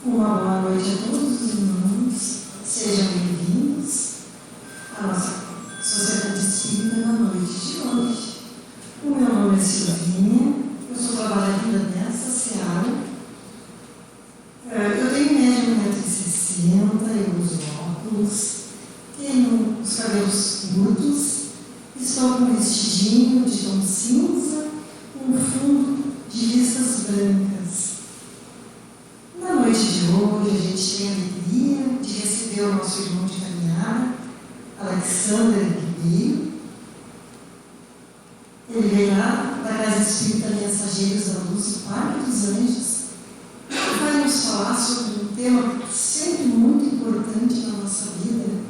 Uma boa noite a todos os irmãos, sejam bem-vindos à nossa Sociedade Espírita na noite de hoje. O meu nome é Silvinha, eu sou trabalhadora dessa seara. Eu tenho média 1,60 m, eu uso óculos, tenho os cabelos curtos, estou com um vestidinho de tom cinza, com um fundo de listas brancas. Na noite de hoje, a gente tem a alegria de receber o nosso irmão de caminhada, Alexander Ribeiro. Ele vem lá da Casa Espírita Mensageiros da Luz, do Parque dos Anjos, e vai nos falar sobre um tema sempre muito importante na nossa vida,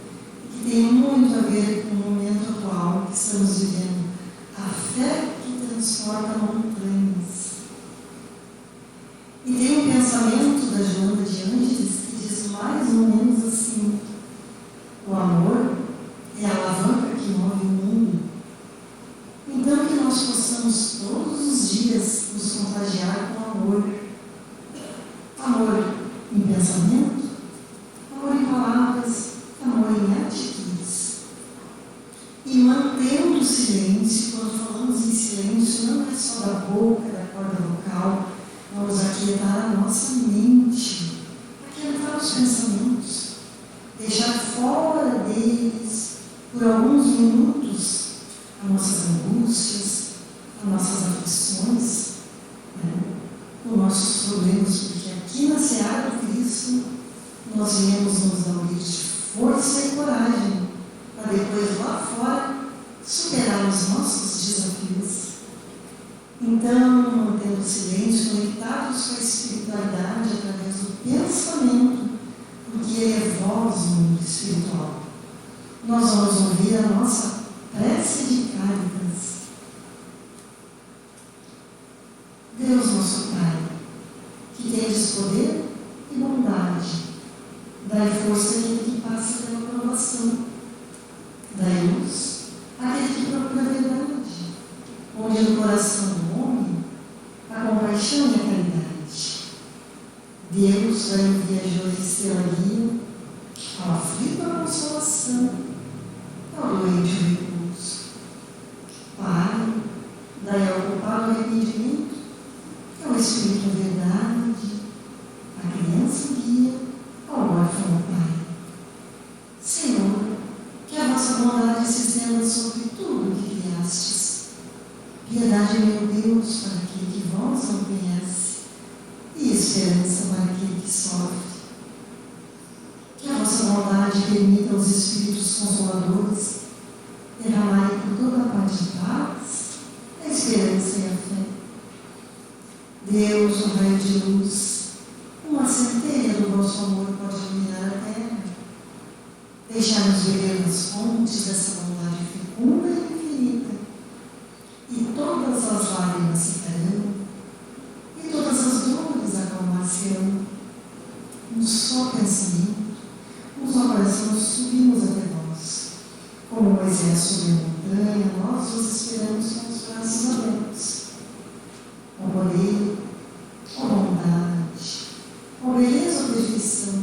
que tem muito a ver com o momento atual que estamos vivendo: a fé que transporta montanhas. E tem um pensamento da Joana de Ângeles que diz mais ou menos assim: o amor é a alavanca que move o mundo. Então, que nós possamos todos os dias nos contagiar com amor. Amor em pensamento, amor em palavras, amor em atitudes. E mantendo o silêncio, quando falamos em silêncio, não é só da boca, da corda vocal. Vamos aquietar a nossa mente, aquietar os pensamentos, deixar fora deles, por alguns minutos, as nossas angústias, as nossas aflições, os nossos problemas, porque aqui na Seara do Cristo nós viemos nos aurir de força e coragem, para depois lá fora superar os nossos desafios. Então, mantendo o silêncio, conectados com a espiritualidade através do pensamento, porque ele é voz do mundo espiritual, nós vamos ouvir a nossa prece de Cáritas. Deus, nosso Pai, que tendes poder e bondade, dai força àquele que passa pela provação, dai luz àquele que procura a verdade, onde no coração do homem a compaixão e a caridade. Deus vai enviar a estrela guia, ao aflito a consolação, ao doente o repouso. Pai, dai ao culpado o arrependimento, ao Espírito a verdade, a criança guia, ao órfão o Pai. Senhor, que a vossa bondade se estenda sobre tudo o que criastes. Piedade, meu Deus, para aquele que vós não conhece, e esperança para aquele que sofre. Que a vossa bondade permita aos Espíritos Consoladores derramarem por toda a parte de paz, a esperança e a fé. Deus, o raio de luz, uma centelha do vosso amor pode iluminar a terra. Deixai-nos beber nas fontes dessa bondade fecunda e infinita. E todas as lágrimas secarão, e todas as dores acalmar-se-ão. Um só pensamento, um só coração subimos até vós. Como Moisés subiu a montanha, nós vos esperamos com os braços abertos. Ó poder, ó bondade, ó beleza, ó perfeição,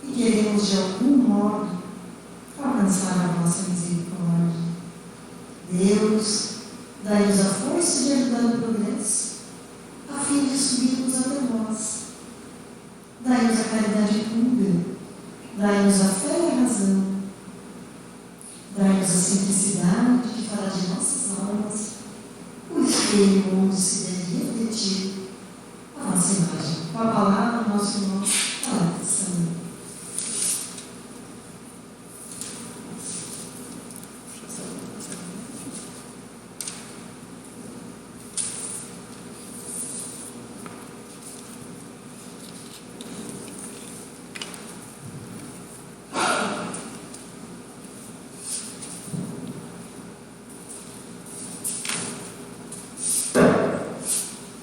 e queremos de algum modo alcançar a vossa misericórdia. Deus, dai-nos a força de ajudar o progresso, a fim de subirmos até vós. Dai-nos a caridade pura, dai-nos a fé e a razão, dai-nos a simplicidade que fará de nossas almas o espelho onde se deve refletir a nossa imagem. Com a palavra, nosso irmão Alexandre.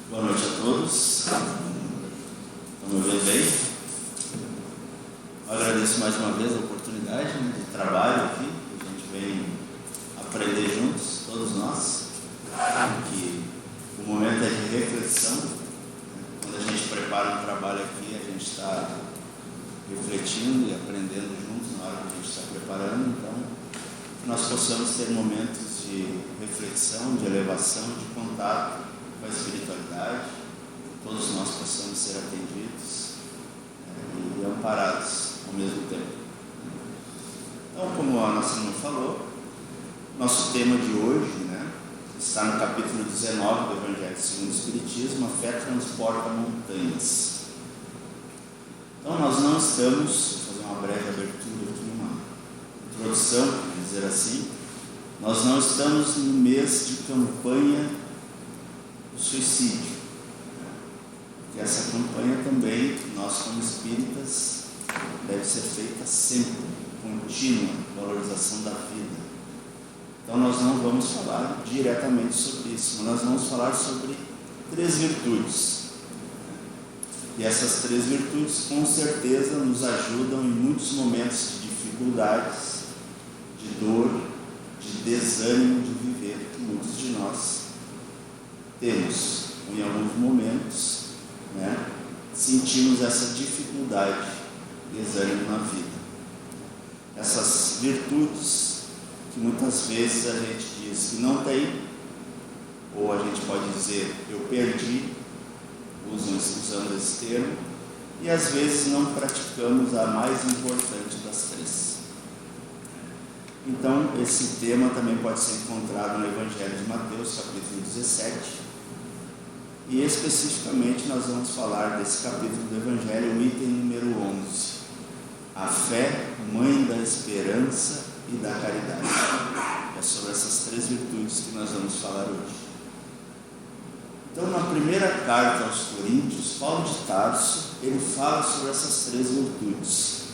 Boa noite a todos. Estão me ouvindo bem? Eu agradeço mais uma vez a oportunidade de trabalho aqui, que a gente vem aprender juntos, todos nós, que o momento é de reflexão. Quando a gente prepara um trabalho aqui, a gente está refletindo e aprendendo juntos na hora que a gente está preparando. Então, que nós possamos ter momentos de reflexão, de elevação, de contato com a espiritualidade, que todos nós possamos ser atendidos e amparados ao mesmo tempo. Então, como a nossa irmã falou, nosso tema de hoje, está no capítulo 19 do Evangelho segundo o Espiritismo: a fé transporta montanhas. Então, nós não estamos, vou fazer uma breve abertura aqui, uma introdução, para dizer assim, nós não estamos no mês de campanha do suicídio. Porque essa campanha também, nós como espíritas, deve ser feita sempre, contínua, valorização da vida. Então nós não vamos falar diretamente sobre isso, mas nós vamos falar sobre 3 virtudes. E essas 3 virtudes com certeza nos ajudam em muitos momentos de dificuldades, de dor, de desânimo de viver, que muitos de nós temos. Em alguns momentos, sentimos essa dificuldade, desânimo na vida. Essas virtudes que muitas vezes a gente diz que não tem, ou a gente pode dizer eu perdi, usando esse termo, e às vezes não praticamos a mais importante das 3. Então, esse tema também pode ser encontrado no Evangelho de Mateus, capítulo 17, e especificamente nós vamos falar desse capítulo do Evangelho, o item número 11, a fé, mãe da esperança e da caridade. É sobre essas 3 virtudes que nós vamos falar hoje. Então, na primeira carta aos Coríntios, Paulo de Tarso, ele fala sobre essas 3 virtudes.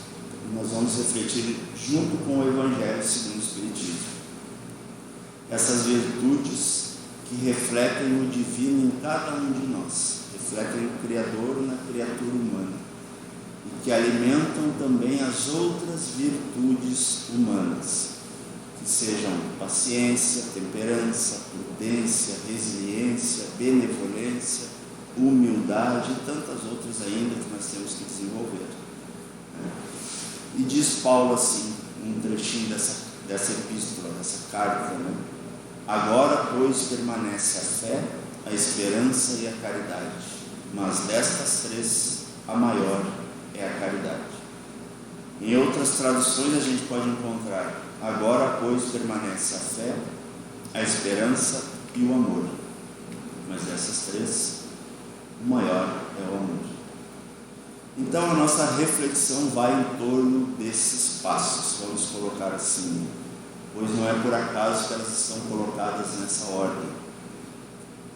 E nós vamos refletir junto com o Evangelho segundo o Espiritismo. Essas virtudes que refletem o divino em cada um de nós, refletem o Criador na criatura humana, e que alimentam também as outras virtudes humanas, que sejam paciência, temperança, prudência, resiliência, benevolência, humildade e tantas outras ainda que nós temos que desenvolver. E diz Paulo assim, um trechinho dessa epístola, dessa carta, agora, pois, permanece a fé, a esperança e a caridade, mas destas 3, a maior é a caridade. Em outras traduções a gente pode encontrar: agora, pois, permanece a fé, a esperança e o amor. Mas dessas 3, o maior é o amor. Então a nossa reflexão vai em torno desses passos, vamos colocar assim, pois não é por acaso que elas estão colocadas nessa ordem.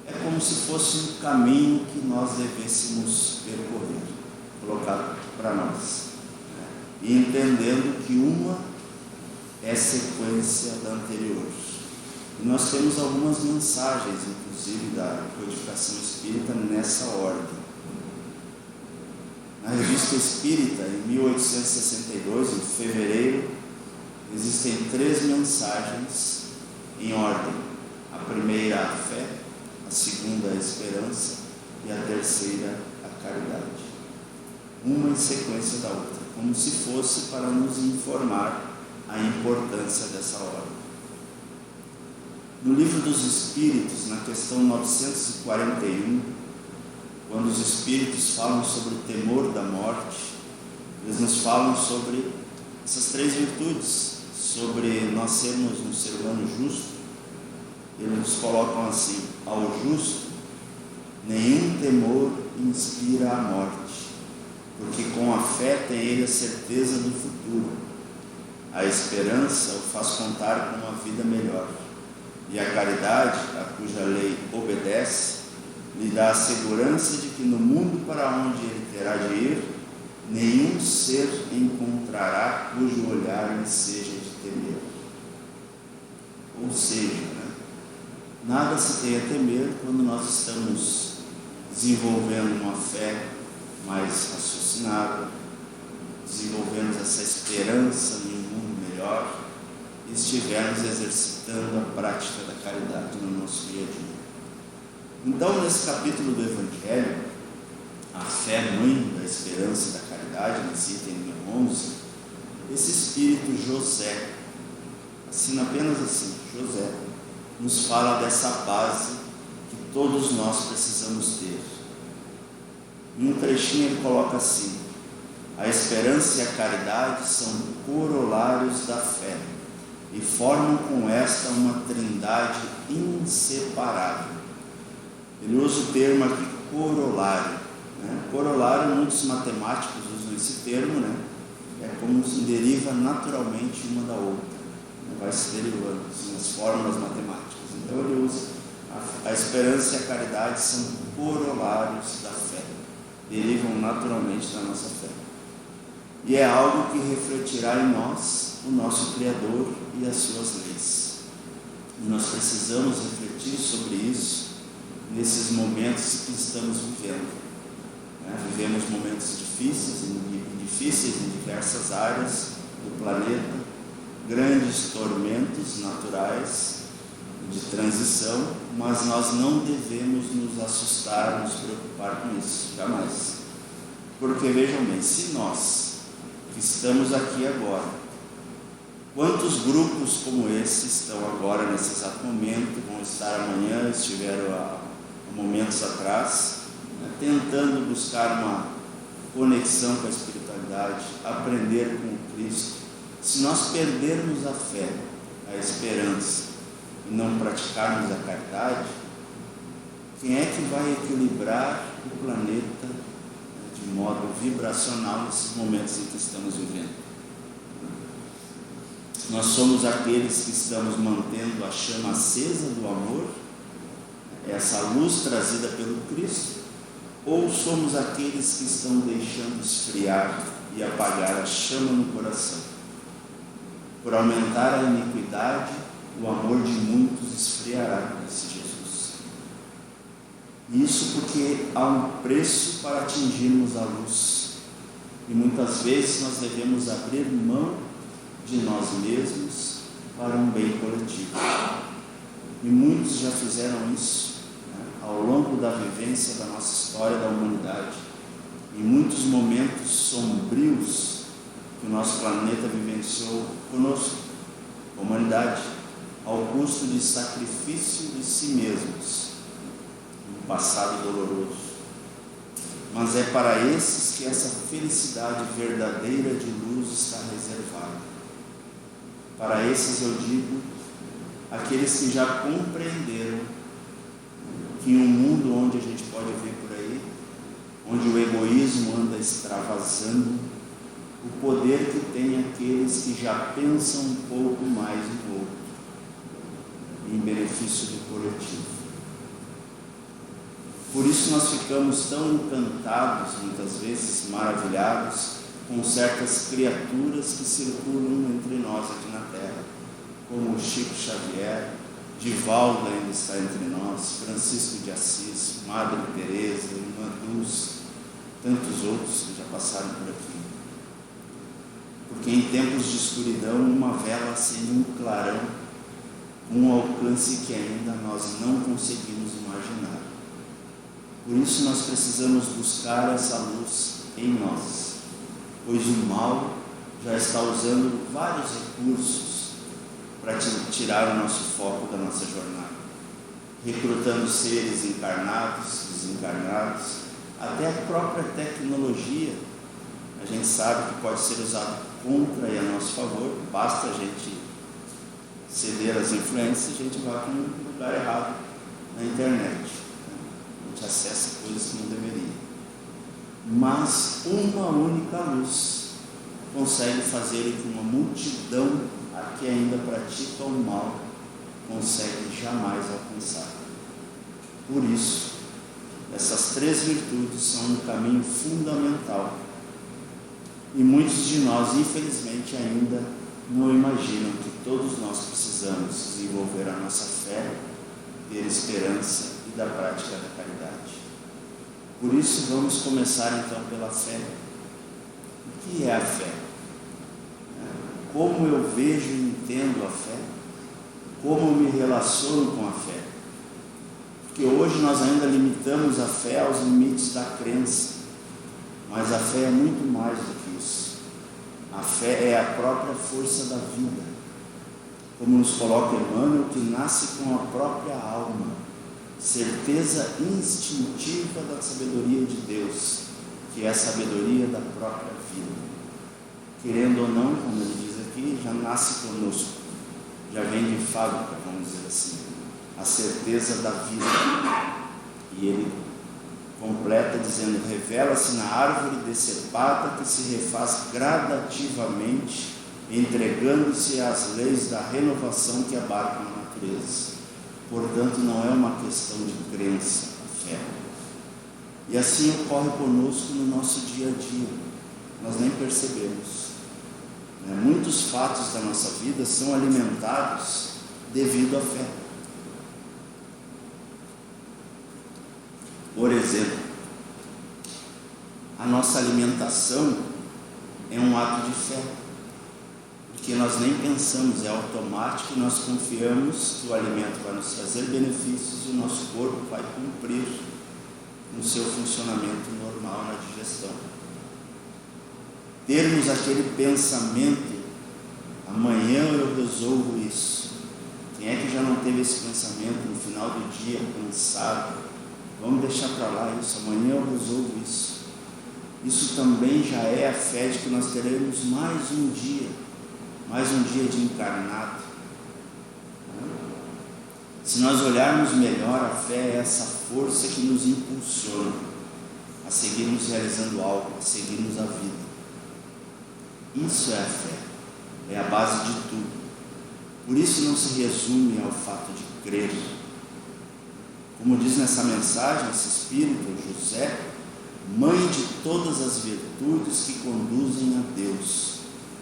É como se fosse um caminho que nós devêssemos percorrer, colocado para nós, e entendendo que uma é sequência da anterior. E nós temos algumas mensagens, inclusive da codificação espírita, nessa ordem. Na Revista Espírita, em 1862, em fevereiro, existem 3 mensagens em ordem. A primeira, a fé; a segunda, a esperança; e a terceira, a caridade. Uma em sequência da outra, como se fosse para nos informar a importância dessa ordem. No Livro dos Espíritos, na questão 941, quando os Espíritos falam sobre o temor da morte, eles nos falam sobre essas 3 virtudes, sobre nós sermos um ser humano justo. Eles nos colocam assim: ao justo, nenhum temor inspira a morte, porque com a fé tem ele a certeza do futuro. A esperança o faz contar com uma vida melhor, e a caridade, a cuja lei obedece, lhe dá a segurança de que no mundo para onde ele terá de ir, nenhum ser encontrará cujo olhar lhe seja de temer. Ou seja, nada se tem a temer quando nós estamos desenvolvendo uma fé mais raciocinada, desenvolvendo essa esperança em um mundo melhor, e estivermos exercitando a prática da caridade no nosso dia a dia. Então, nesse capítulo do Evangelho, a fé mãe da esperança e da caridade, nesse item número 11, esse espírito José, assina apenas assim, José, nos fala dessa base que todos nós precisamos ter. Em um trechinho ele coloca assim: a esperança e a caridade são corolários da fé e formam com esta uma trindade inseparável. Ele usa o termo aqui, corolário. Corolário, muitos matemáticos usam esse termo, é como se deriva naturalmente uma da outra, vai se derivando nas fórmulas matemáticas. Então ele usa a esperança e a caridade são corolários da fé, derivam naturalmente da nossa fé, e é algo que refletirá em nós o nosso Criador e as suas leis, e nós precisamos refletir sobre isso nesses momentos que estamos vivendo. Vivemos momentos difíceis em diversas áreas do planeta, grandes tormentos naturais de transição, mas nós não devemos nos assustar, nos preocupar com isso, jamais. Porque vejam bem, se nós que estamos aqui agora, quantos grupos como esse estão agora nesse exato momento, vão estar amanhã, estiveram há momentos atrás, tentando buscar uma conexão com a espiritualidade, aprender com o Cristo. Se nós perdermos a fé, a esperança e não praticarmos a caridade, quem é que vai equilibrar o planeta de modo vibracional nesses momentos em que estamos vivendo? Nós somos aqueles que estamos mantendo a chama acesa do amor, essa luz trazida pelo Cristo, ou somos aqueles que estão deixando esfriar e apagar a chama no coração? Por aumentar a iniquidade, o amor de muitos esfriará, disse Jesus. Isso porque há um preço para atingirmos a luz, e muitas vezes nós devemos abrir mão de nós mesmos para um bem coletivo, e muitos já fizeram isso ao longo da vivência da nossa história da humanidade, em muitos momentos sombrios que o nosso planeta vivenciou conosco, a humanidade, ao custo de sacrifício de si mesmos, um passado doloroso. Mas é para esses que essa felicidade verdadeira de luz está reservada. Para esses eu digo, aqueles que já compreenderam que em um mundo onde a gente pode ver por aí, onde o egoísmo anda extravasando, o poder que tem aqueles que já pensam um pouco mais no outro, em benefício do coletivo. Por isso nós ficamos tão encantados, muitas vezes maravilhados, com certas criaturas que circulam entre nós aqui na Terra, como o Chico Xavier, Divaldo ainda está entre nós, Francisco de Assis, Madre Teresa, Irmã Dulce, tantos outros que já passaram por aqui. Porque em tempos de escuridão, uma vela acende um clarão, um alcance que ainda nós não conseguimos imaginar. Por isso nós precisamos buscar essa luz em nós, pois o mal já está usando vários recursos para tirar o nosso foco da nossa jornada, recrutando seres encarnados, desencarnados, até a própria tecnologia, a gente sabe que pode ser usado contra e a nosso favor, basta a gente ceder às influências, a gente vai para um lugar errado na internet, a gente acessa coisas que não deveria. Mas uma única luz consegue fazer com que uma multidão que ainda pratica o mal consegue jamais alcançar. Por isso, essas três virtudes são um caminho fundamental, e muitos de nós, infelizmente, ainda não imaginam que todos nós precisamos desenvolver a nossa fé, ter esperança e da prática da caridade. Por isso, vamos começar então pela fé. O que é a fé? Como eu vejo e entendo a fé? Como eu me relaciono com a fé? Porque hoje nós ainda limitamos a fé aos limites da crença. Mas a fé é muito mais do que isso. A fé é a própria força da vida. Como nos coloca Emmanuel, que nasce com a própria alma, certeza instintiva da sabedoria de Deus, que é a sabedoria da própria vida. Querendo ou não, como ele diz aqui, já nasce conosco, já vem de fábrica, vamos dizer assim, a certeza da vida. E ele completa dizendo: revela-se na árvore decepada que se refaz gradativamente, entregando-se às leis da renovação que abarcam a natureza. Portanto, não é uma questão de crença, a fé. E assim ocorre conosco no nosso dia a dia. Nós nem percebemos. Muitos fatos da nossa vida são alimentados devido à fé. Por exemplo, a nossa alimentação é um ato de fé, porque nós nem pensamos, é automático, e nós confiamos que o alimento vai nos trazer benefícios e o nosso corpo vai cumprir no seu funcionamento normal na digestão. Termos aquele pensamento: amanhã eu resolvo isso. Quem é que já não teve esse pensamento no final do dia, cansado? Vamos deixar para lá isso, amanhã eu resolvo isso. Isso também já é a fé de que nós teremos mais um dia de encarnado. Se nós olharmos melhor, a fé é essa força que nos impulsiona a seguirmos realizando algo, a seguirmos a vida. Isso é a fé, é a base de tudo. Por isso não se resume ao fato de crer. Como diz nessa mensagem esse espírito, José, mãe de todas as virtudes que conduzem a Deus,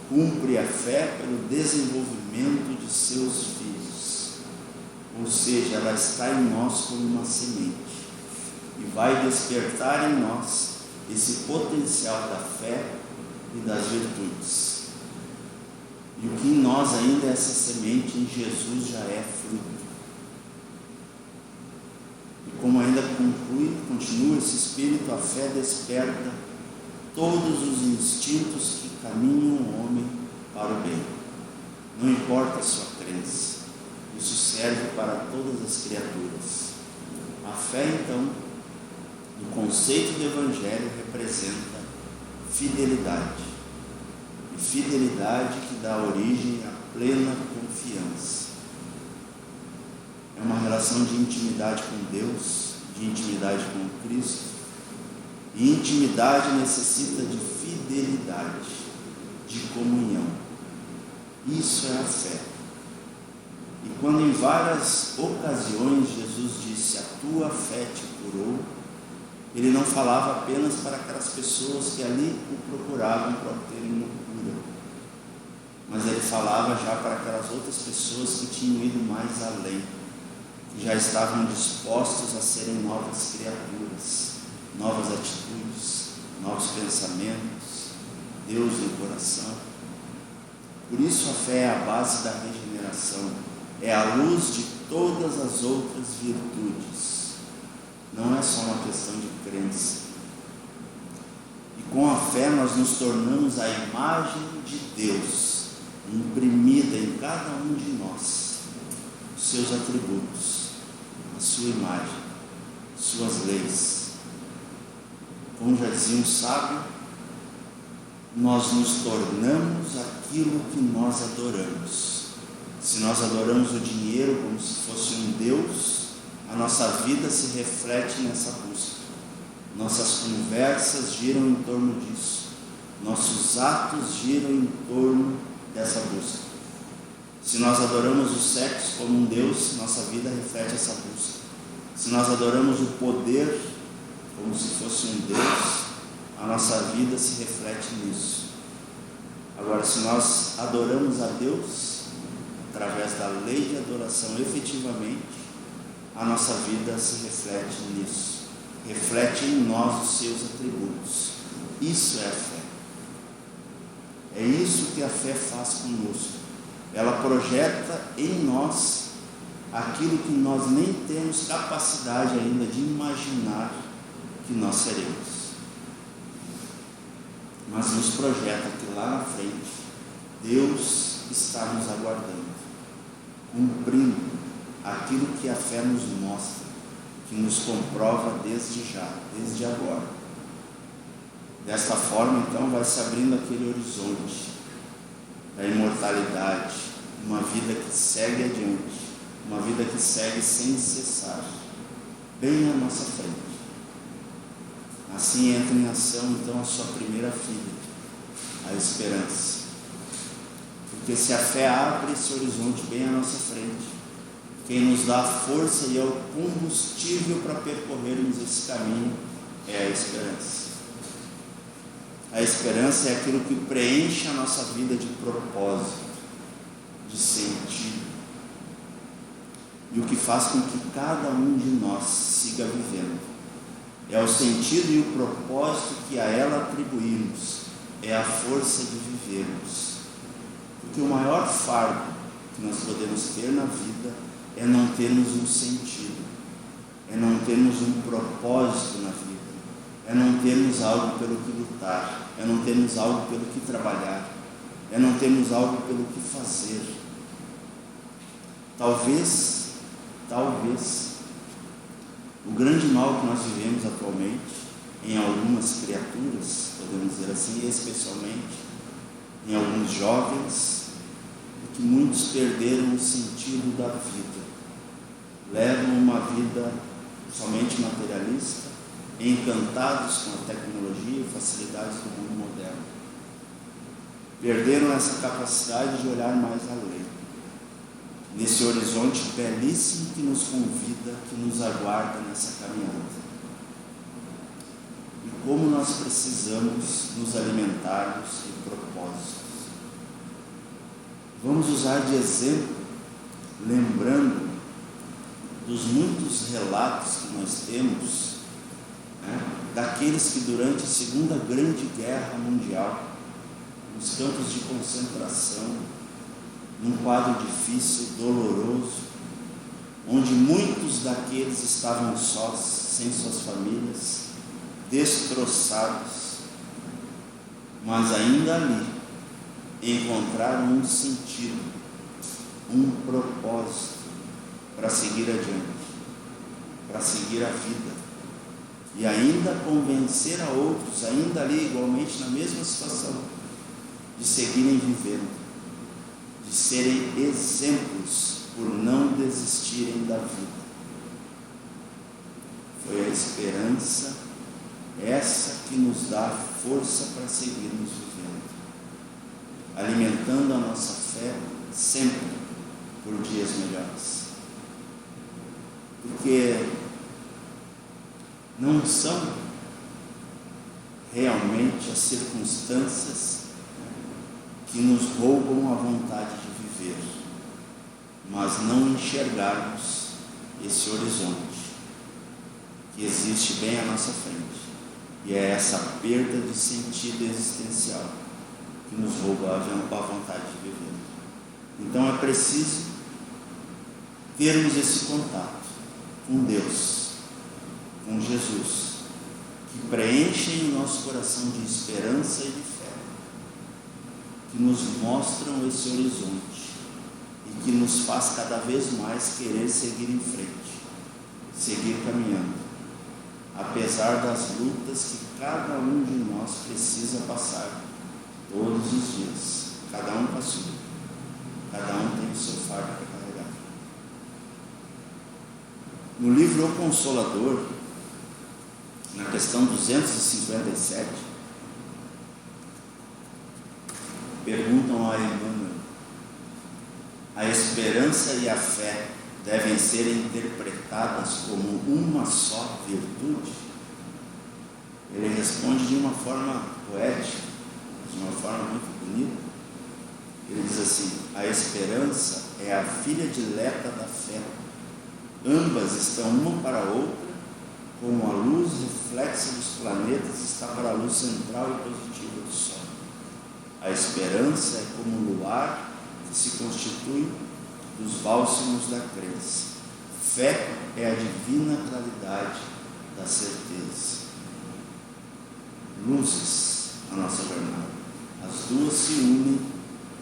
cumpre a fé pelo desenvolvimento de seus filhos. Ou seja, ela está em nós como uma semente e vai despertar em nós esse potencial da fé e das virtudes. E o que em nós ainda é essa semente, em Jesus já é fruto. E como ainda continua esse espírito, a fé desperta todos os instintos que caminham o homem para o bem. Não importa a sua crença, isso serve para todas as criaturas. A fé, então, no conceito do Evangelho, representa fidelidade. E fidelidade que dá origem à plena confiança. É uma relação de intimidade com Deus, de intimidade com Cristo. E intimidade necessita de fidelidade, de comunhão. Isso é a fé. E quando em várias ocasiões Jesus disse: a tua fé te curou, ele não falava apenas para aquelas pessoas que ali o procuravam para obterem uma cura, mas ele falava já para aquelas outras pessoas que tinham ido mais além, que já estavam dispostos a serem novas criaturas, novas atitudes, novos pensamentos, Deus no coração. Por isso a fé é a base da regeneração, é a luz de todas as outras virtudes. Não é só uma questão de crença. E com a fé nós nos tornamos a imagem de Deus, imprimida em cada um de nós, os seus atributos, a sua imagem, suas leis. Como já dizia um sábio, nós nos tornamos aquilo que nós adoramos. Se nós adoramos o dinheiro como se fosse um Deus, a nossa vida se reflete nessa busca. Nossas conversas giram em torno disso. Nossos atos giram em torno dessa busca. Se nós adoramos o sexo como um Deus, nossa vida reflete essa busca. Se nós adoramos o poder como se fosse um Deus, a nossa vida se reflete nisso. Agora, se nós adoramos a Deus através da lei de adoração efetivamente, a nossa vida se reflete nisso, reflete em nós os seus atributos. Isso é a fé. É isso que a fé faz conosco. Ela projeta em nós aquilo que nós nem temos capacidade ainda de imaginar que nós seremos. mas nos projeta que lá na frente Deus está nos aguardando, cumprindo aquilo que a fé nos mostra, que nos comprova desde já, desde agora. Desta forma, então, vai se abrindo aquele horizonte da imortalidade, uma vida que segue adiante, uma vida que segue sem cessar, bem à nossa frente. Assim entra em ação, então, a sua primeira filha, a esperança. Porque se a fé abre esse horizonte bem à nossa frente, quem nos dá a força e é o combustível para percorrermos esse caminho é a esperança. A esperança é aquilo que preenche a nossa vida de propósito, de sentido, e o que faz com que cada um de nós siga vivendo. É o sentido e o propósito que a ela atribuímos, é a força de vivermos. Porque o maior fardo que nós podemos ter na vida é não termos um sentido, é não termos um propósito na vida, é não termos algo pelo que lutar, é não termos algo pelo que trabalhar, é não termos algo pelo que fazer. Talvez, o grande mal que nós vivemos atualmente, em algumas criaturas, podemos dizer assim, e especialmente em alguns jovens, é que muitos perderam o sentido da vida, levam uma vida somente materialista, encantados com a tecnologia e facilidades do mundo moderno. Perderam essa capacidade de olhar mais além, nesse horizonte belíssimo que nos convida, que nos aguarda nessa caminhada. E como nós precisamos nos alimentarmos de propósitos. Vamos usar de exemplo, lembrando dos muitos relatos que nós temos, daqueles que durante a Segunda Grande Guerra Mundial, nos campos de concentração, num quadro difícil, doloroso, onde muitos daqueles estavam sós, sem suas famílias, destroçados, mas ainda ali encontraram um sentido, um propósito para seguir adiante, para seguir a vida e ainda convencer a outros, ainda ali igualmente na mesma situação, de seguirem vivendo, de serem exemplos por não desistirem da vida. Foi a esperança essa que nos dá força para seguirmos vivendo, alimentando a nossa fé sempre por dias melhores. Porque não são realmente as circunstâncias que nos roubam a vontade de viver, mas não enxergarmos esse horizonte que existe bem à nossa frente, e é essa perda de sentido existencial que nos rouba a vontade de viver. Então é preciso termos esse contato com Deus, com Jesus, que preenchem o nosso coração de esperança e de fé, que nos mostram esse horizonte e que nos faz cada vez mais querer seguir em frente, seguir caminhando, apesar das lutas que cada um de nós precisa passar todos os dias. Cada um passou, cada um tem o seu fardo para carregar. No livro O Consolador, na questão 257, perguntam a Emmanuel: a esperança e a fé devem ser interpretadas como uma só virtude? Ele responde de uma forma poética, de uma forma muito bonita. Ele diz assim: a esperança é a filha dileta da fé. Ambas estão uma para a outra, como a luz reflexa dos planetas está para a luz central e positiva do Sol. A esperança é como o luar que se constitui dos bálsamos da crença. Fé é a divina claridade da certeza. Luzes na nossa jornada. As duas se unem,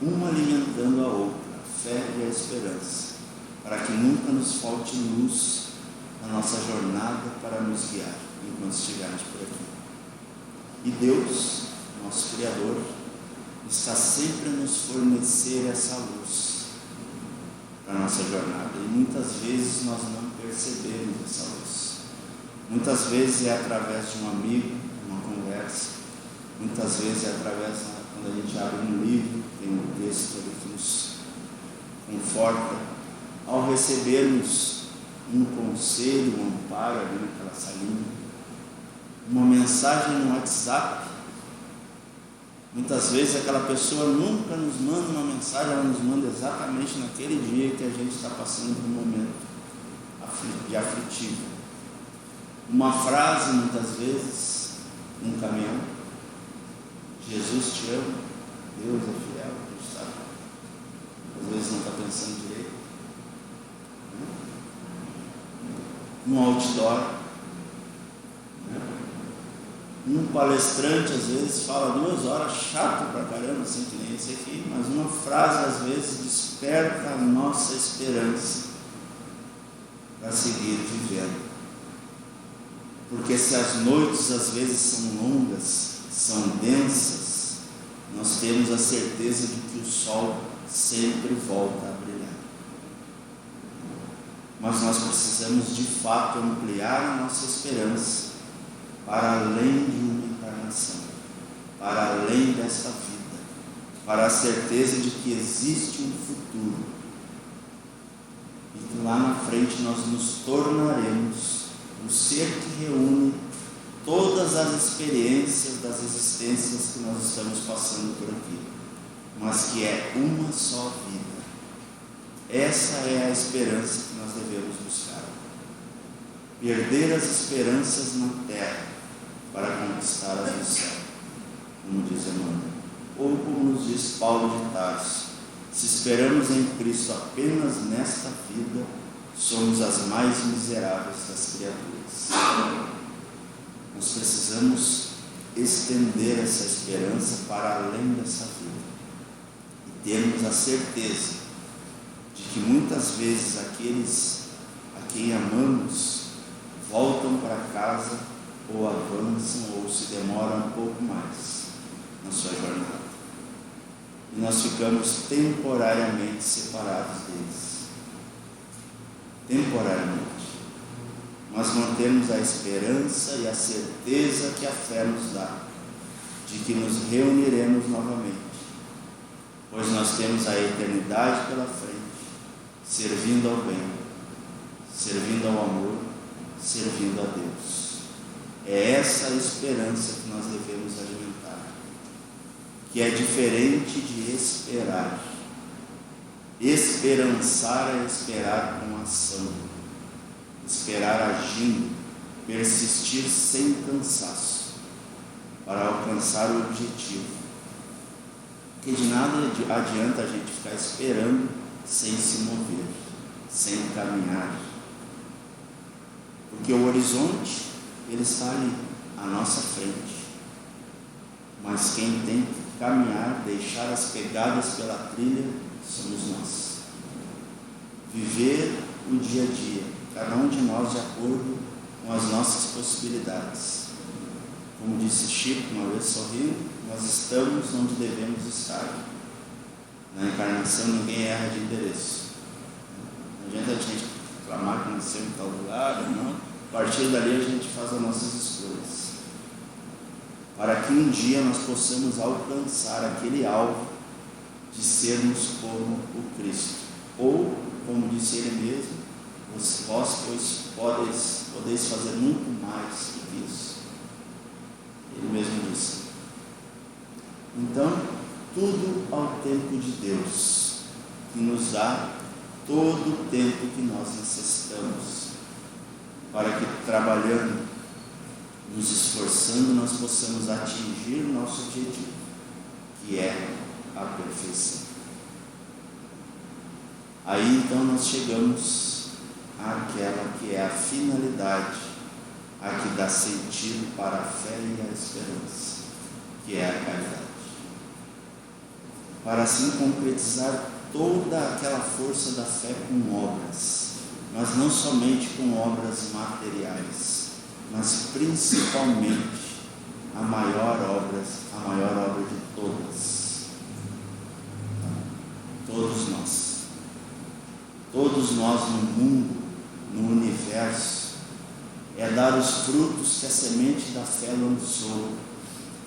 uma alimentando a outra, a fé e a esperança, para que nunca nos falte luz na nossa jornada para nos guiar enquanto estivermos por aqui. E Deus, nosso Criador, está sempre a nos fornecer essa luz para a nossa jornada. E muitas vezes nós não percebemos essa luz. Muitas vezes é através de um amigo, uma conversa. Muitas vezes é através, quando a gente abre um livro, tem um texto ali que nos conforta. Ao recebermos um conselho, um amparo ali naquela salinha, uma mensagem no WhatsApp. Muitas vezes aquela pessoa nunca nos manda uma mensagem, ela nos manda exatamente naquele dia que a gente está passando por um momento de aflitivo. Uma frase, muitas vezes, num caminhão: Jesus te ama, Deus é fiel, a gente sabe. Às vezes não está pensando direito. Um outdoor, um palestrante às vezes fala 2 horas, chato pra caramba, assim que nem esse aqui, mas uma frase às vezes desperta a nossa esperança para seguir vivendo. Porque se as noites às vezes são longas, são densas, nós temos a certeza de que o sol sempre volta a brilhar. Mas nós precisamos de fato ampliar a nossa esperança para além de uma encarnação, para além desta vida, para a certeza de que existe um futuro e que lá na frente nós nos tornaremos o ser que reúne todas as experiências das existências que nós estamos passando por aqui, mas que é uma só vida. Essa é a esperança que nós devemos buscar. Perder as esperanças na terra para conquistar as do céu, como diz Emmanuel. Ou como nos diz Paulo de Tarso: se esperamos em Cristo apenas nesta vida, somos as mais miseráveis das criaturas. Nós precisamos estender essa esperança para além dessa vida e termos a certeza de que muitas vezes aqueles a quem amamos voltam para casa ou avançam ou se demoram um pouco mais na sua jornada. E nós ficamos temporariamente separados deles. Temporariamente. Mas mantemos a esperança e a certeza que a fé nos dá de que nos reuniremos novamente, pois nós temos a eternidade pela frente, servindo ao bem, servindo ao amor, servindo a Deus. É essa a esperança que nós devemos alimentar, que é diferente de esperar. Esperançar é esperar com ação, esperar agindo, persistir sem cansaço, para alcançar o objetivo. Porque de nada adianta a gente ficar esperando sem se mover, sem caminhar. Porque o horizonte, ele está ali, à nossa frente. Mas quem tem que caminhar, deixar as pegadas pela trilha, somos nós. Viver o dia a dia, cada um de nós de acordo com as nossas possibilidades. Como disse Chico uma vez sorrindo, nós estamos onde devemos estar. Na encarnação ninguém erra de endereço. Não adianta a gente reclamar que nasceu em tal lugar, não. A partir dali a gente faz as nossas escolhas, para que um dia nós possamos alcançar aquele alvo de sermos como o Cristo. Ou, como disse ele mesmo, vós podeis fazer muito mais do que isso. Ele mesmo disse. Então, tudo ao tempo de Deus, que nos dá todo o tempo que nós necessitamos, para que trabalhando, nos esforçando, nós possamos atingir o nosso objetivo, que é a perfeição. Aí então nós chegamos àquela que é a finalidade, a que dá sentido para a fé e a esperança. que é a caridade. Para assim concretizar toda aquela força da fé com obras, mas não somente com obras materiais, mas principalmente a maior obra de todas. Todos nós no mundo, no universo, é dar os frutos que a semente da fé lançou,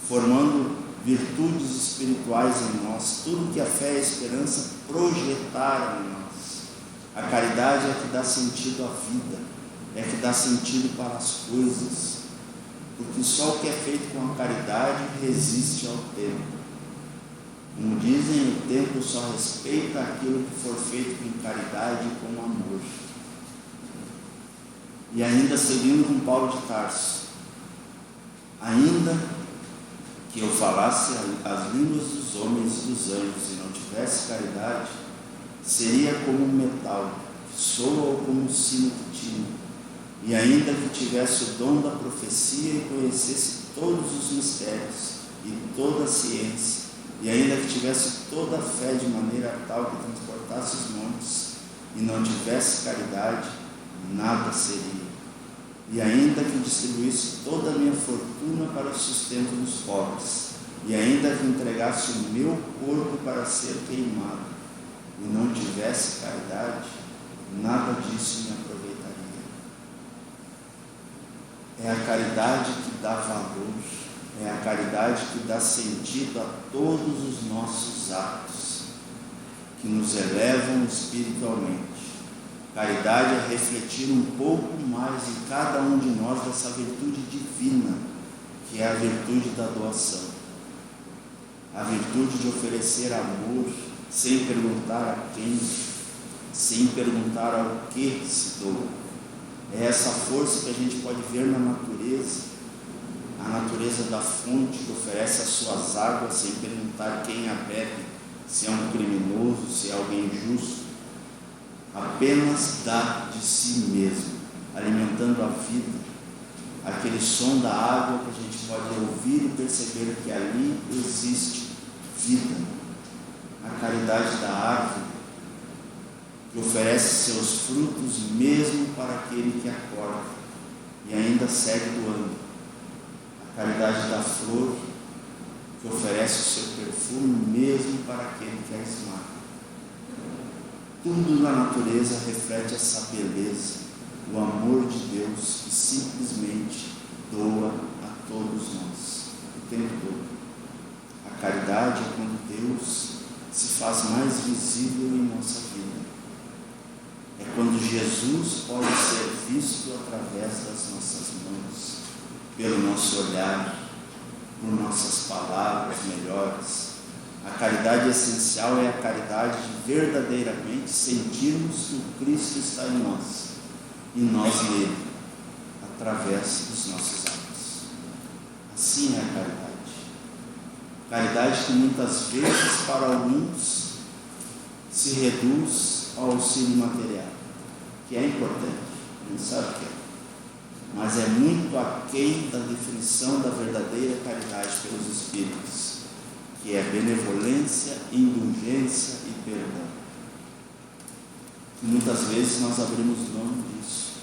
formando virtudes espirituais em nós, tudo que a fé e a esperança projetaram em nós. A caridade é que dá sentido à vida, é que dá sentido para as coisas, porque só o que é feito com a caridade resiste ao tempo. Como dizem, o tempo só respeita aquilo que for feito com caridade e com amor. E ainda seguindo com Paulo de Tarso, ainda que eu falasse as línguas dos homens e dos anjos e não tivesse caridade, seria como um metal que soa ou como um sino que tina. E ainda que tivesse o dom da profecia e conhecesse todos os mistérios e toda a ciência, e ainda que tivesse toda a fé de maneira tal que transportasse os montes e não tivesse caridade, nada seria. E ainda que distribuísse toda a minha fortuna para o sustento dos pobres, e ainda que entregasse o meu corpo para ser queimado, e não tivesse caridade, nada disso me aproveitaria. É a caridade que dá valor, é a caridade que dá sentido a todos os nossos atos, que nos elevam espiritualmente. Caridade é refletir um pouco mais em cada um de nós dessa virtude divina, que é a virtude da doação. A virtude de oferecer amor sem perguntar a quem, sem perguntar ao que se doa. É essa força que a gente pode ver na natureza, a natureza da fonte que oferece as suas águas sem perguntar quem a bebe, se é um criminoso, se é alguém justo. Apenas dá de si mesmo, alimentando a vida, aquele som da água que a gente pode ouvir e perceber que ali existe vida. A caridade da árvore, que oferece seus frutos mesmo para aquele que acorda e ainda segue doando. A caridade da flor, que oferece o seu perfume mesmo para aquele que a esmaga. Tudo na natureza reflete essa beleza, o amor de Deus que simplesmente doa a todos nós, o tempo todo. A caridade é quando Deus se faz mais visível em nossa vida. É quando Jesus pode ser visto através das nossas mãos, pelo nosso olhar, por nossas palavras melhores. A caridade essencial é a caridade de verdadeiramente sentirmos que o Cristo está em nós e nós nele, através dos nossos atos. Assim é a caridade. Caridade que muitas vezes para alguns se reduz ao auxílio material, que é importante, a gente sabe que é, mas é muito aquém da definição da verdadeira caridade pelos Espíritos, que é benevolência, indulgência e perdão. E muitas vezes nós abrimos mão disso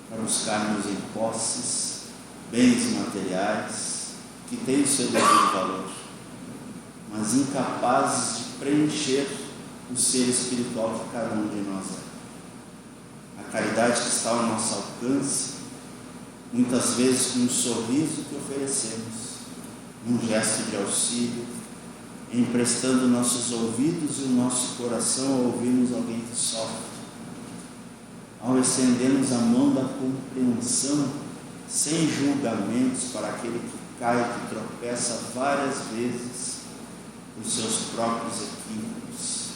para buscarmos em posses, bens materiais, que têm o seu devido valor, mas incapazes de preencher o ser espiritual que cada um de nós é. A caridade que está ao nosso alcance, muitas vezes com um sorriso que oferecemos, um gesto de auxílio, emprestando nossos ouvidos e o nosso coração ao ouvirmos alguém que sofre, ao estendermos a mão da compreensão sem julgamentos para aquele que cai, que tropeça várias vezes por seus próprios equívocos.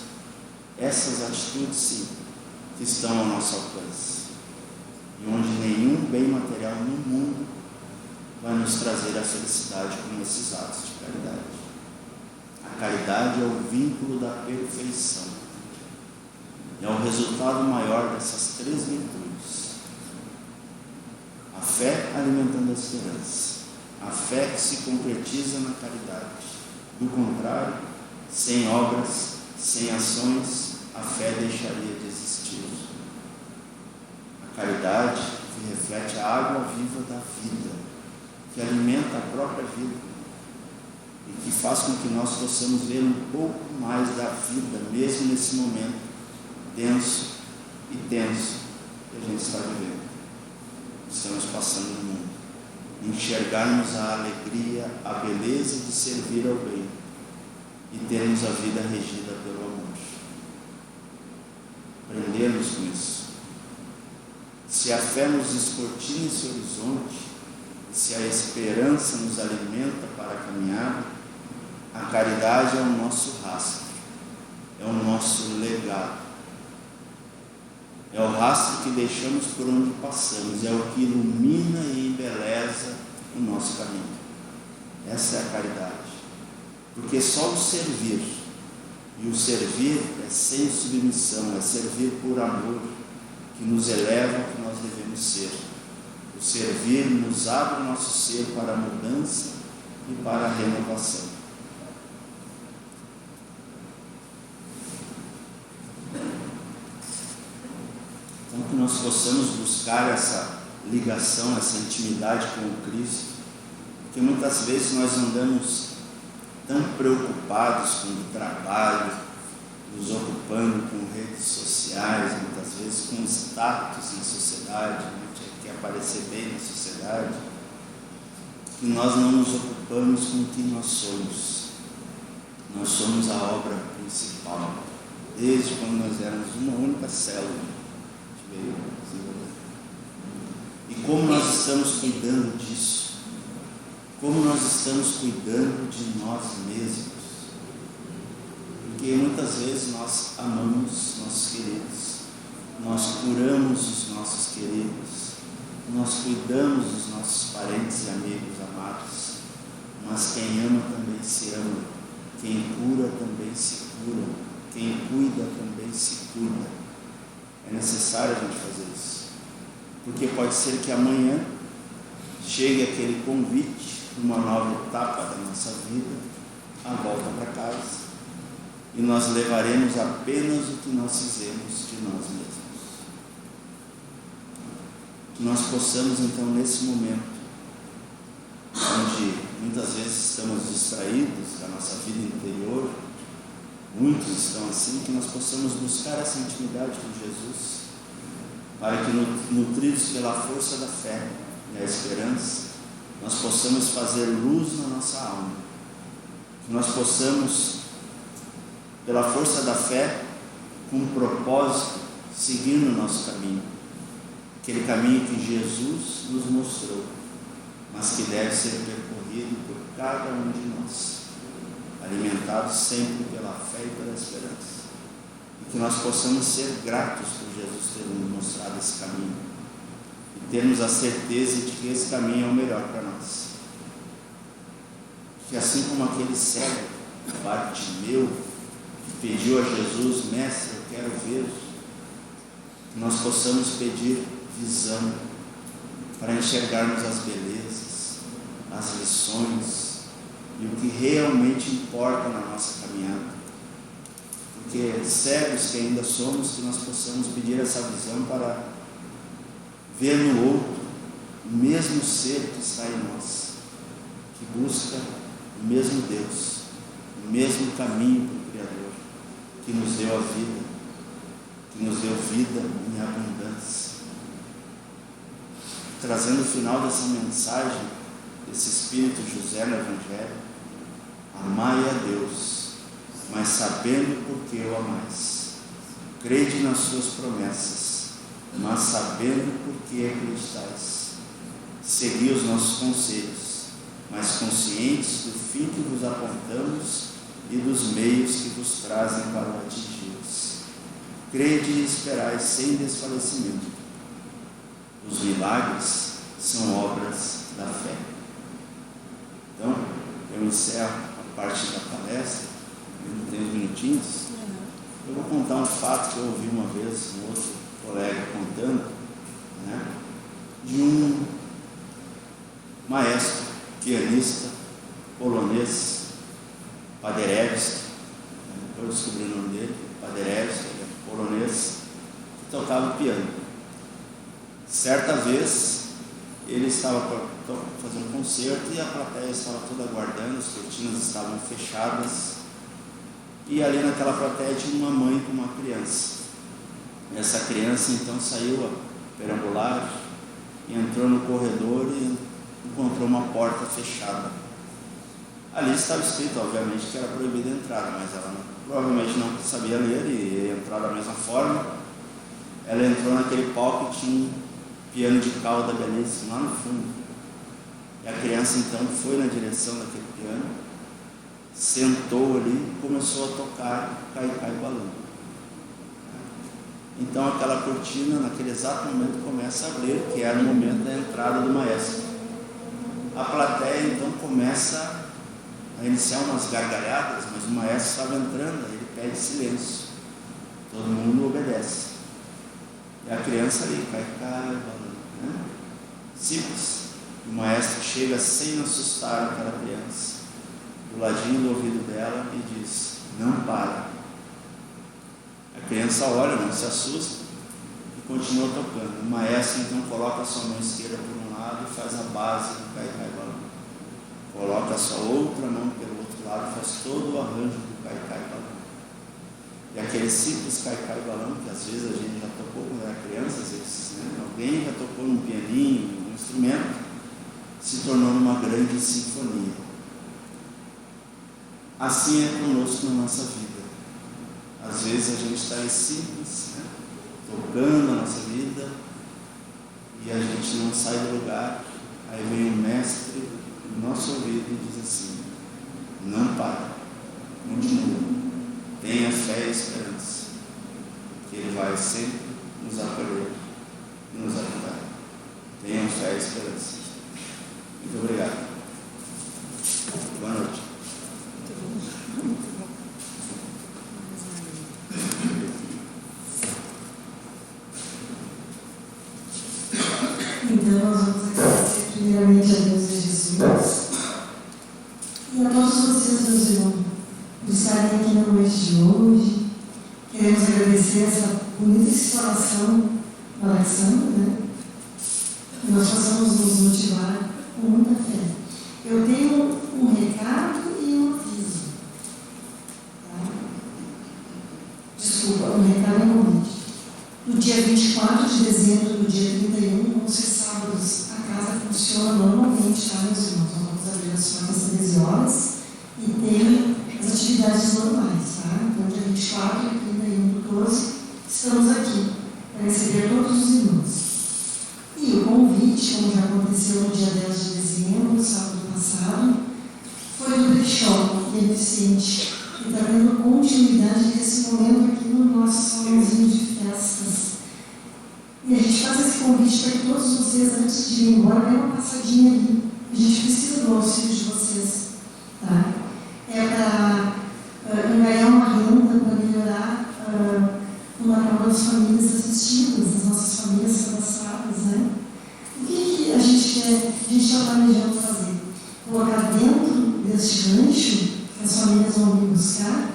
Essas atitudes, sim, que estão ao nosso alcance, e onde nenhum bem material no mundo vai nos trazer a felicidade como esses atos de caridade. A caridade é o vínculo da perfeição, é o resultado maior dessas três virtudes: a fé alimentando a esperança, a fé que se concretiza na caridade. Do contrário, sem obras, sem ações, a fé deixaria de existir. A caridade que reflete a água viva da vida, que alimenta a própria vida e que faz com que nós possamos ver um pouco mais da vida, mesmo nesse momento denso e tenso que a gente está vivendo, estamos passando no mundo. Enxergarmos a alegria, a beleza de servir ao bem e termos a vida regida pelo amor. Aprendermos com isso. Se a fé nos descortina esse horizonte, se a esperança nos alimenta para a caminhada, a caridade é o nosso rastro, é o nosso legado, é o rastro que deixamos por onde passamos, é o que ilumina e embeleza o nosso caminho. Essa é a caridade, porque só o servir, e o servir é sem submissão, é servir por amor, que nos eleva ao que nós devemos ser. O servir nos abre o nosso ser para a mudança e para a renovação. Então, que nós possamos buscar essa ligação, essa intimidade com o Cristo, porque muitas vezes nós andamos tão preocupados com o trabalho, nos ocupando com redes sociais, muitas vezes com status em sociedade, a gente quer aparecer bem na sociedade, que nós não nos ocupamos com o que nós somos. Nós somos a obra principal, desde quando nós éramos uma única célula. E como nós estamos cuidando disso? Como nós estamos cuidando de nós mesmos? Porque muitas vezes nós amamos nossos queridos, nós curamos os nossos queridos, nós cuidamos dos nossos parentes e amigos amados, mas quem ama também se ama, quem cura também se cura, quem cuida também se cuida. É necessário a gente fazer isso, porque pode ser que amanhã chegue aquele convite de uma nova etapa da nossa vida, a volta para casa, e nós levaremos apenas o que nós fizemos de nós mesmos. Que nós possamos então, nesse momento, onde muitas vezes estamos distraídos da nossa vida interior, muitos estão assim, que nós possamos buscar essa intimidade com Jesus, para que, nutridos pela força da fé e a esperança, nós possamos fazer luz na nossa alma, que nós possamos, pela força da fé, com propósito, seguir no nosso caminho, aquele caminho que Jesus nos mostrou, mas que deve ser percorrido por cada um de nós, alimentados sempre pela fé e pela esperança, e que nós possamos ser gratos por Jesus ter nos mostrado esse caminho, e termos a certeza de que esse caminho é o melhor para nós, que assim como aquele cego, Bartimeu, que pediu a Jesus: Mestre, eu quero ver, que nós possamos pedir visão, para enxergarmos as belezas, as lições, e o que realmente importa na nossa caminhada, porque cegos que ainda somos, que nós possamos pedir essa visão para ver no outro o mesmo ser que está em nós, que busca o mesmo Deus, o mesmo caminho para o Criador, que nos deu a vida, que nos deu vida em abundância. Trazendo o final dessa mensagem, desse Espírito José no Evangelho: amai a Deus, mas sabendo por que o amais. Crede nas suas promessas, mas sabendo por que acreditais. Segui os nossos conselhos, mas conscientes do fim que vos apontamos e dos meios que vos trazem para o atingi-los. Crede e esperai sem desfalecimento. Os milagres são obras da fé. Então, eu encerro a parte da palestra, em 3 minutinhos. Eu vou contar um fato que eu ouvi uma vez um outro colega contando, de um maestro pianista polonês, Paderewski, depois descobri o nome dele, Paderewski, polonês, que tocava piano. Certa vez, ele estava para fazer um concerto e a plateia estava toda aguardando, as cortinas estavam fechadas, e ali naquela plateia tinha uma mãe com uma criança. Essa criança então saiu a perambular e entrou no corredor e encontrou uma porta fechada. Ali estava escrito, obviamente, que era proibida a entrada, mas ela provavelmente não sabia ler e ia entrar da mesma forma. Ela entrou naquele palco e tinha um piano de cauda belíssimo lá no fundo. E a criança então foi na direção daquele piano, sentou ali e começou a tocar Cai Cai Balão. Então aquela cortina, naquele exato momento, começa a abrir, que era o momento da entrada do maestro. A plateia então começa a iniciar umas gargalhadas, mas o maestro estava entrando, ele pede silêncio. Todo mundo obedece. E a criança ali, cai, né? Simples. O maestro chega sem assustar aquela criança, do ladinho do ouvido dela, e diz: não para. A criança olha, não se assusta e continua tocando. O maestro então coloca a sua mão esquerda por um lado e faz a base do Cai Cai Balão. Coloca a sua outra mão pelo outro lado, faz todo o arranjo do Cai Cai Balão. E aquele simples Cai Cai Balão, que às vezes a gente já tocou quando era criança, às vezes, né? Alguém já tocou num pianinho, num instrumento, se tornou uma grande sinfonia. Assim é conosco na nossa vida. Às vezes a gente está aí simples, né? Tocando a nossa vida, e a gente não sai do lugar. Aí vem o mestre no nosso ouvido e diz assim: não para, continua, tenha fé e esperança, que Ele vai sempre nos acolher e nos ajudar. Tenha fé e esperança. Muito obrigado. Boa noite. Então, nós vamos agradecer primeiramente a Deus e a Jesus, e a todos vocês, meus irmãos, por estarem aqui na noite de hoje. Queremos agradecer essa bonita instalação do Alexandre, né? Que nós possamos nos motivar com muita fé. Eu tenho um recado e um aviso. Tá? Desculpa, um recado e um convite. No dia 24 de dezembro, no dia 31, vão ser sábados. A casa funciona normalmente, tá, meus irmãos? Nós vamos abrir as portas às 13 horas e tem as atividades normais, tá? Então, dia 24 e 31 do 12, estamos aqui para receber todos os irmãos. E o convite, como já aconteceu no dia 10 de dezembro, sábado passado, foi do brechó beneficente, e está dando continuidade nesse momento aqui no nosso salãozinho de festas. E a gente faz esse convite para que todos vocês, antes de ir embora, dêem uma passadinha ali. A gente precisa do auxílio de vocês. Tá? É para ganhar uma renda, para melhorar o Natal das famílias assistidas, das nossas famílias cadastradas, né? O que a gente quer, a gente está planejando fazer? Colocar dentro deste rancho que as famílias vão vir buscar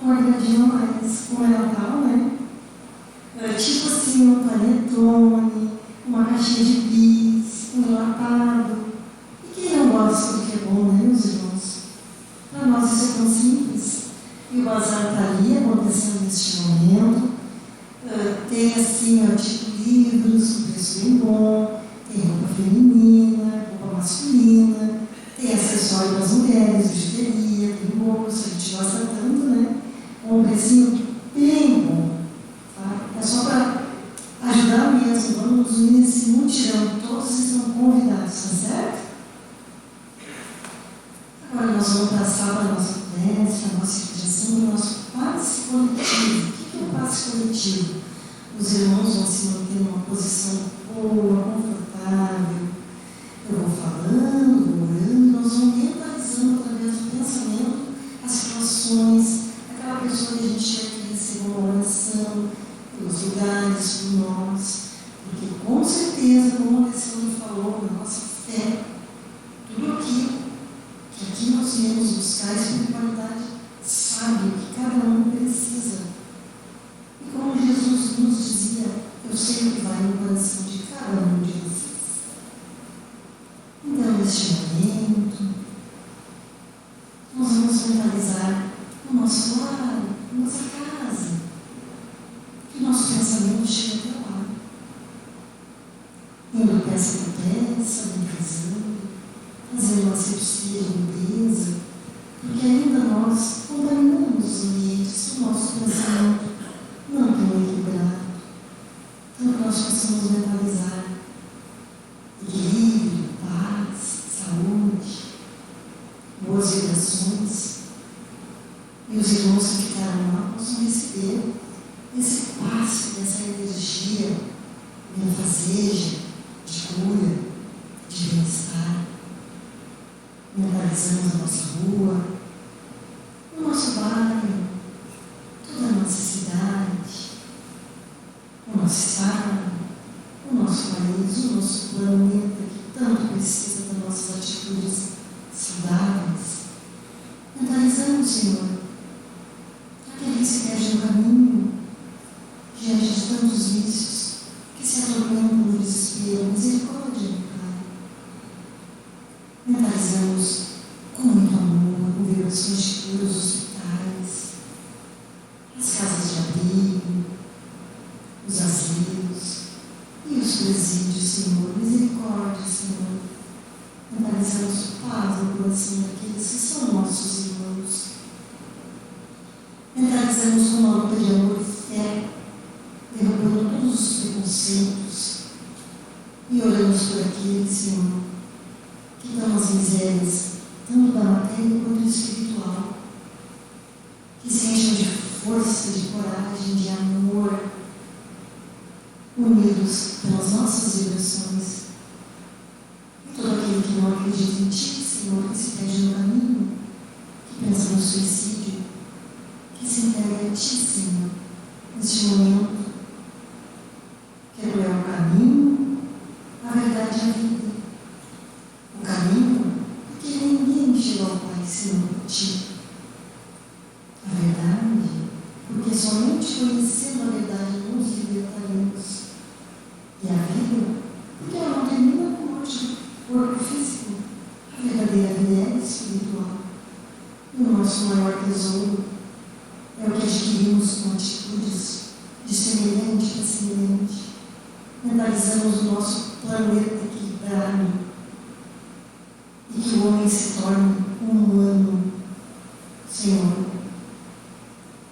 um agradinho a mais, como é Natal, né? Tipo assim, um panetone, uma caixinha de bis, um enlatado. E quem não gosta do que é bom, né, meus irmãos? Para nós isso é tão simples. E o bazar está ali acontecendo neste momento. Tem assim, tipo livros, um preço bem bom, tem roupa feminina, roupa masculina, tem acessório para as mulheres, bijuteria, tem bolsa, a gente gosta tanto, né? Com um precinho bem bom. Tá? É só para ajudar mesmo, vamos nos unir nesse mutirão, todos estão convidados, tá certo? Agora nós vamos passar para a nossa prece, para a nossa reflexão, para o nosso passe coletivo. O que é o passe coletivo? Os irmãos vão se manter numa posição boa, confortável. Eu vou falando, vou orando, nós vamos mentalizando através do pensamento as situações, aquela pessoa que a gente quer que receba uma oração, pelos lugares, por nós. Porque com certeza, como o Alessandro falou, na nossa fé, tudo aquilo devemos buscar a espiritualidade sábia que cada um precisa. E como Jesus nos dizia, eu sei o que vai no coração de cada um de vocês. Então, neste momento, nós vamos mentalizar o nosso lar, a nossa casa, que o nosso pensamento chegue até lá. Indo peça por peça, mentalizando, fazendo uma asepsia de limpeza, porque ainda nós contaminamos os ambientes com o nosso pensamento não tão equilibrado. Então, que nós possamos mentalizar equilíbrio, paz, saúde, boas vibrações. E os irmãos que ficaram lá possam receber esse passe dessa energia benfazeja, de cura, de bem-estar. Mentalizamos a nossa rua, o nosso bairro, toda a nossa cidade, o nosso estado, o nosso país, o nosso planeta que tanto precisa das nossas atitudes saudáveis. Mentalizamos, Senhor, aquele que se perde no caminho, diante de tantos vícios, que se atormentam no desespero, misericórdia, Pai. Mentalizamos com muito amor, com vibrações de cura os hospitais, as casas de abrigo, os asilos e os presídios, Senhor. Misericórdia, Senhor. Mentalizamos paz no coração daqueles que são nossos irmãos. Mentalizamos com uma luta de amor e fé, derrubando todos os preconceitos e oramos por aqueles, Senhor, que estão as misérias, tanto da matéria quanto espiritual, que se enchem de força, de coragem, de amor, unidos pelas nossas vibrações. E todo aquele que não acredita em Ti, Senhor, que se perde no caminho, que pensa no suicídio, que se entrega a Ti, Senhor, neste momento. Quero é o caminho, a verdade e a vida. O caminho, porque ninguém chega ao Pai senão por Ti. A verdade, porque somente conhecendo a verdade nos libertaremos. E a vida, porque ela não termina com a morte do corpo físico. A verdadeira vida é espiritual. E o nosso maior tesouro é o que adquirimos com atitudes de semelhante para semelhante. Mentalizamos o nosso planeta equilibrado e que o homem se torne humano, Senhor.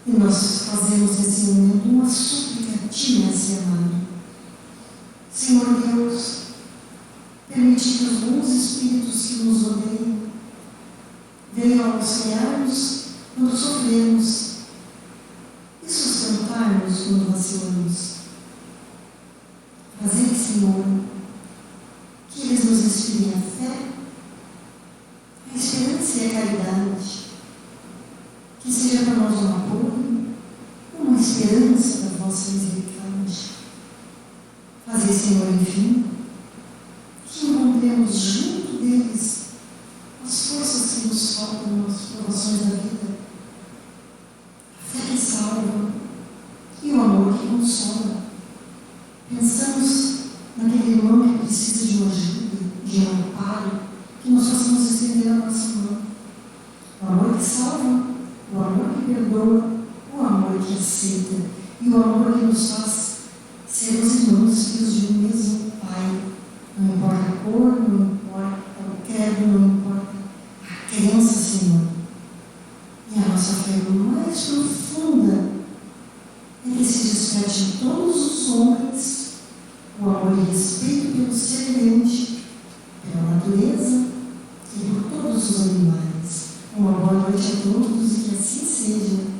E nós fazemos nesse momento uma súplica a Ti, Mestre amado. Senhor Deus, permite que os bons espíritos que nos odeiam venham auxiliar-nos quando sofremos e sustentar-nos quando vacilamos. Fazer, Senhor, que eles nos inspirem a fé, a esperança e a caridade, que seja para nós um apoio, uma esperança da vossa misericórdia. Fazer, Senhor, enfim, que encontremos junto deles as forças que nos faltam nas provações da vida, a fé que salva e o amor que consola. Pensamos naquele irmão que precisa de uma ajuda, de um amparo, que nós possamos estender a nossa mão. O amor que salva, o amor que perdoa, o amor que aceita e o amor que nos faz ser os irmãos, filhos de um mesmo Pai. Não importa a cor, não importa o credo, não importa a crença, Senhor. E a nossa fé mais profunda é que se desperte em todos os homens o amor e respeito pelo semelhante, pela natureza e por todos os animais. Uma boa noite a todos e que assim seja.